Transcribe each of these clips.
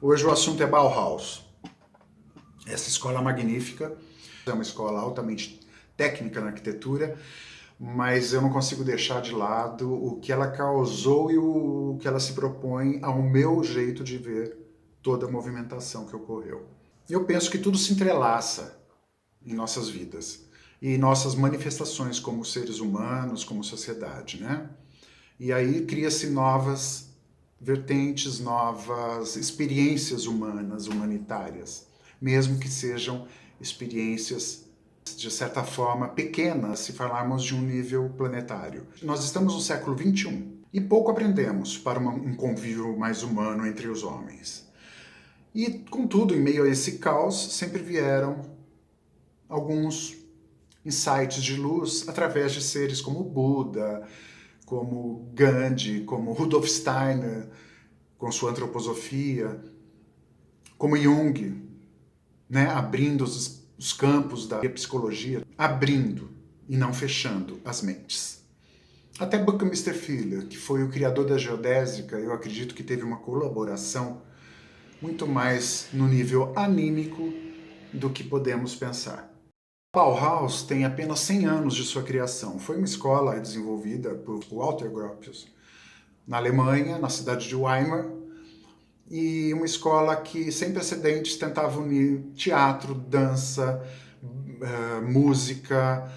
Hoje o assunto é Bauhaus. Essa escola magnífica, é uma escola altamente técnica na arquitetura, mas eu não consigo deixar de lado o que ela causou e o que ela se propõe ao meu jeito de ver toda a movimentação que ocorreu. Eu penso que tudo se entrelaça em nossas vidas e nossas manifestações como seres humanos, como sociedade, né? E aí cria-se novas vertentes, novas experiências humanas, humanitárias, mesmo que sejam experiências, de certa forma, pequenas, se falarmos de um nível planetário. Nós estamos no século XXI e pouco aprendemos para um convívio mais humano entre os homens. E, contudo, em meio a esse caos, sempre vieram alguns insights de luz através de seres como Buda, como Gandhi, como Rudolf Steiner, com sua antroposofia, como Jung, né, abrindo os campos da psicologia, abrindo e não fechando as mentes. Até Buckminster Fuller, que foi o criador da geodésica, eu acredito que teve uma colaboração muito mais no nível anímico do que podemos pensar. Bauhaus tem apenas 100 anos de sua criação. Foi uma escola desenvolvida por Walter Gropius na Alemanha, na cidade de Weimar, e uma escola que, sem precedentes, tentava unir teatro, dança, música,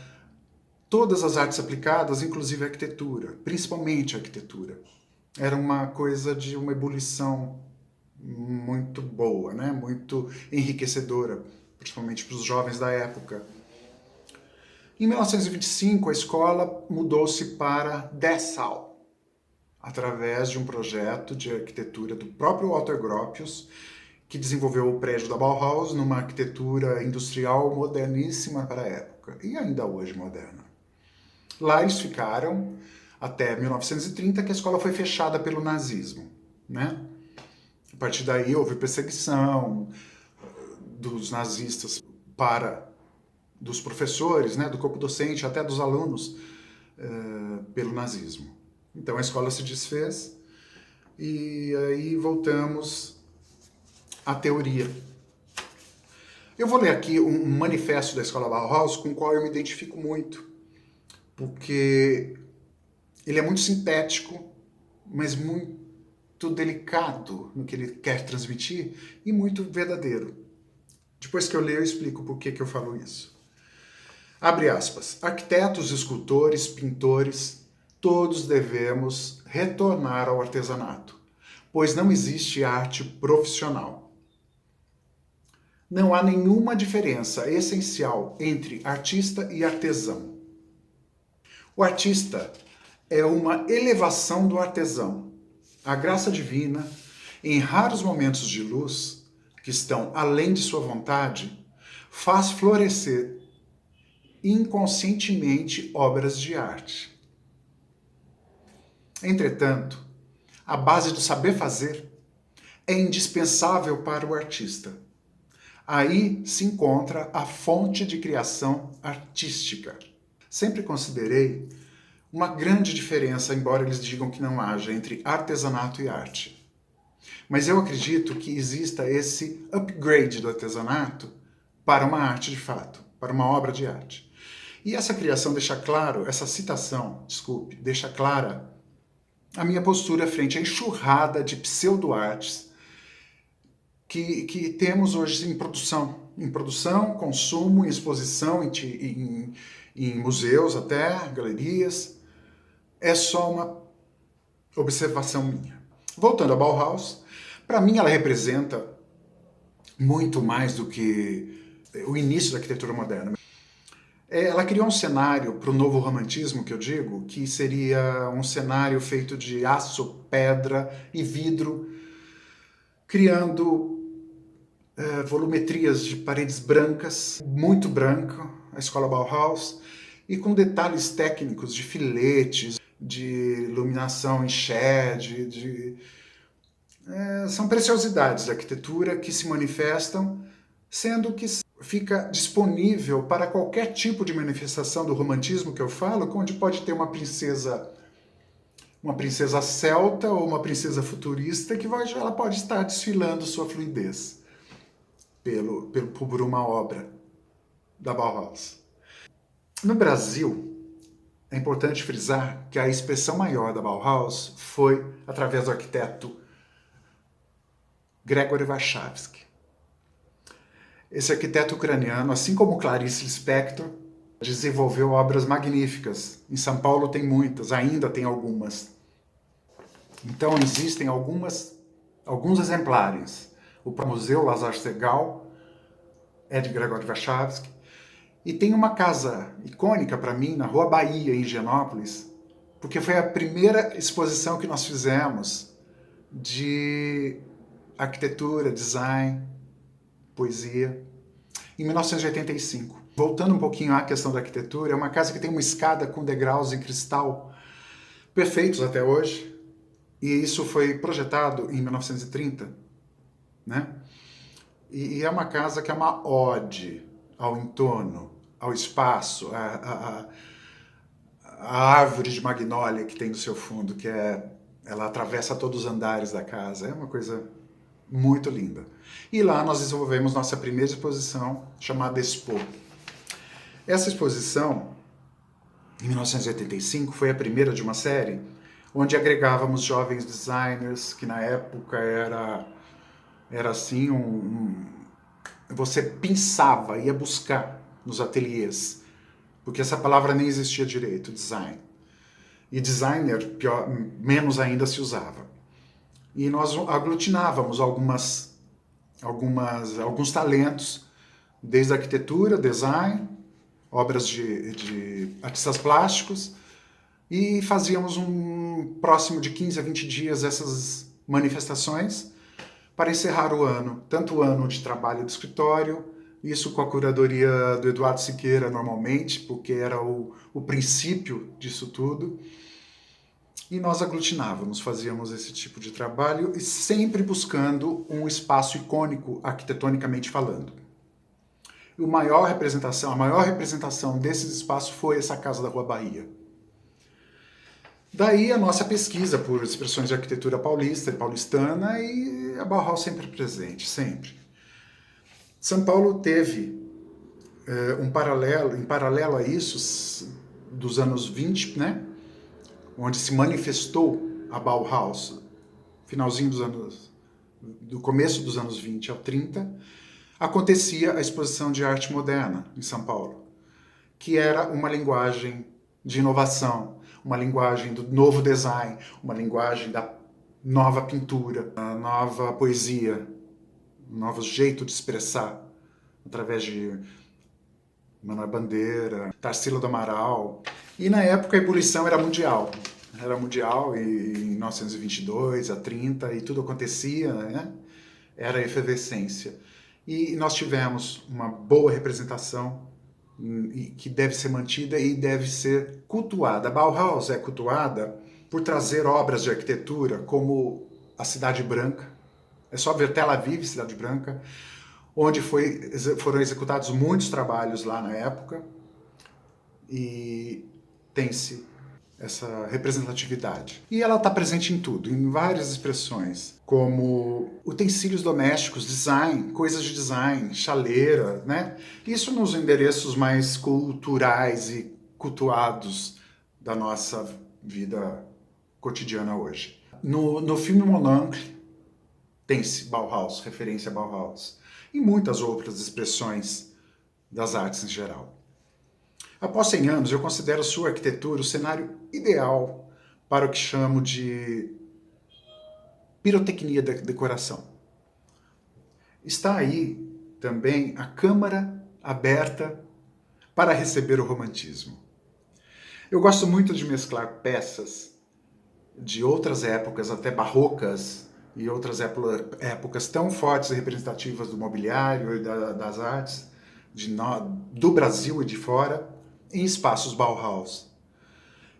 todas as artes aplicadas, inclusive a arquitetura, principalmente a arquitetura. Era uma coisa de uma ebulição muito boa, né? Muito enriquecedora, principalmente para os jovens da época. Em 1925, a escola mudou-se para Dessau, através de um projeto de arquitetura do próprio Walter Gropius, que desenvolveu o prédio da Bauhaus numa arquitetura industrial moderníssima para a época, e ainda hoje moderna. Lá eles ficaram até 1930, que a escola foi fechada pelo nazismo, né? A partir daí houve perseguição dos nazistas dos professores, né, do corpo docente, até dos alunos, pelo nazismo. Então a escola se desfez e aí voltamos à teoria. Eu vou ler aqui um manifesto da Escola Bauhaus com o qual eu me identifico muito, porque ele é muito sintético, mas muito delicado no que ele quer transmitir e muito verdadeiro. Depois que eu ler, eu explico por que eu falo isso. Abre aspas. Arquitetos, escultores, pintores, todos devemos retornar ao artesanato, pois não existe arte profissional. Não há nenhuma diferença essencial entre artista e artesão. O artista é uma elevação do artesão. A graça divina, em raros momentos de luz, que estão além de sua vontade, faz florescer inconscientemente obras de arte. Entretanto, a base do saber fazer é indispensável para o artista. Aí se encontra a fonte de criação artística. Sempre considerei uma grande diferença, embora eles digam que não haja, entre artesanato e arte. Mas eu acredito que exista esse upgrade do artesanato para uma arte de fato, para uma obra de arte. E essa criação deixa claro, essa citação, desculpe, deixa clara a minha postura frente à enxurrada de pseudo-artes que temos hoje em produção, consumo, em exposição, em museus até, galerias. É só uma observação minha. Voltando a Bauhaus, para mim ela representa muito mais do que o início da arquitetura moderna. Ela criou um cenário para o novo romantismo, que eu digo, que seria um cenário feito de aço, pedra e vidro, criando volumetrias de paredes brancas, muito branco, a escola Bauhaus, e com detalhes técnicos de filetes, de iluminação em shed, são preciosidades da arquitetura que se manifestam, sendo que fica disponível para qualquer tipo de manifestação do romantismo que eu falo, onde pode ter uma princesa uma princesa celta ou uma princesa futurista que ela pode estar desfilando sua fluidez por uma obra da Bauhaus. No Brasil, é importante frisar que a expressão maior da Bauhaus foi através do arquiteto Gregory Warshawski. Esse arquiteto ucraniano, assim como Clarice Lispector, desenvolveu obras magníficas. Em São Paulo tem muitas, ainda tem algumas. Então existem alguns exemplares. O Museu Lazar Segal é de Gregory Warshawski. E tem uma casa icônica para mim, na Rua Bahia, em Higienópolis, porque foi a primeira exposição que nós fizemos de arquitetura, design, poesia, em 1985. Voltando um pouquinho à questão da arquitetura, é uma casa que tem uma escada com degraus em cristal, perfeitos até hoje, e isso foi projetado em 1930, né? E é uma casa que é uma ode ao entorno, ao espaço, a árvore de magnólia que tem no seu fundo, ela atravessa todos os andares da casa, é uma coisa muito linda. E lá nós desenvolvemos nossa primeira exposição, chamada Expo. Essa exposição, em 1985, foi a primeira de uma série, onde agregávamos jovens designers, que na época era assim, você pensava, ia buscar nos ateliês, porque essa palavra nem existia direito, design. E designer, menos ainda se usava. E nós aglutinávamos alguns talentos, desde arquitetura, design, obras de artistas plásticos, e fazíamos próximo de 15 a 20 dias essas manifestações para encerrar o ano, tanto o ano de trabalho do escritório, isso com a curadoria do Eduardo Siqueira normalmente, porque era o princípio disso tudo, e nós aglutinávamos, fazíamos esse tipo de trabalho e sempre buscando um espaço icônico arquitetonicamente falando. E a maior representação desses espaços foi essa Casa da Rua Bahia. Daí a nossa pesquisa por expressões de arquitetura paulista e paulistana e a Bauhaus sempre presente, sempre. São Paulo teve em paralelo a isso, dos anos 20, né, onde se manifestou a Bauhaus, finalzinho do começo dos anos 20 ao 30, acontecia a exposição de arte moderna em São Paulo, que era uma linguagem de inovação, uma linguagem do novo design, uma linguagem da nova pintura, a nova poesia, um novo jeito de expressar, através de Manuel Bandeira, Tarsila do Amaral. E na época a ebulição era mundial. Era mundial e em 1922 a 30 e tudo acontecia, né? Era efervescência. E nós tivemos uma boa representação que deve ser mantida e deve ser cultuada. A Bauhaus é cultuada por trazer obras de arquitetura como a Cidade Branca. É só ver Tel Aviv, Cidade Branca, onde foram executados muitos trabalhos lá na época e tem-se essa representatividade. E ela está presente em tudo, em várias expressões, como utensílios domésticos, design, coisas de design, chaleira, né? Isso nos endereços mais culturais e cultuados da nossa vida cotidiana hoje. No filme Mononcle, tem-se Bauhaus, referência a Bauhaus, e muitas outras expressões das artes em geral. Após 100 anos, eu considero sua arquitetura o cenário ideal para o que chamo de pirotecnia da decoração. Está aí também a câmara aberta para receber o romantismo. Eu gosto muito de mesclar peças de outras épocas, até barrocas, e outras épocas tão fortes e representativas do mobiliário e das artes do Brasil e de fora, em espaços Bauhaus.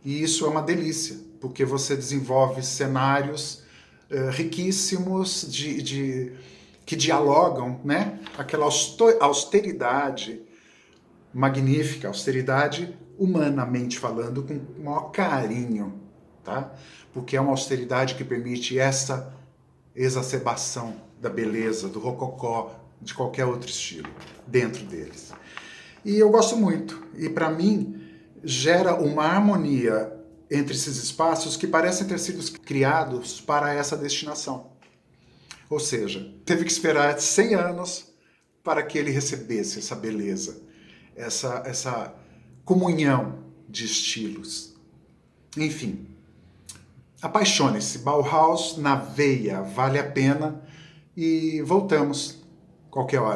E isso é uma delícia, porque você desenvolve cenários riquíssimos que dialogam, né? Aquela austeridade magnífica, austeridade humanamente falando, com o maior carinho tá? Porque é uma austeridade que permite essa exacerbação da beleza, do rococó, de qualquer outro estilo dentro deles. E eu gosto muito, e para mim gera uma harmonia entre esses espaços que parecem ter sido criados para essa destinação. Ou seja, teve que esperar 100 anos para que ele recebesse essa beleza, essa comunhão de estilos. Enfim, apaixone-se, Bauhaus na veia, vale a pena, e voltamos qualquer hora.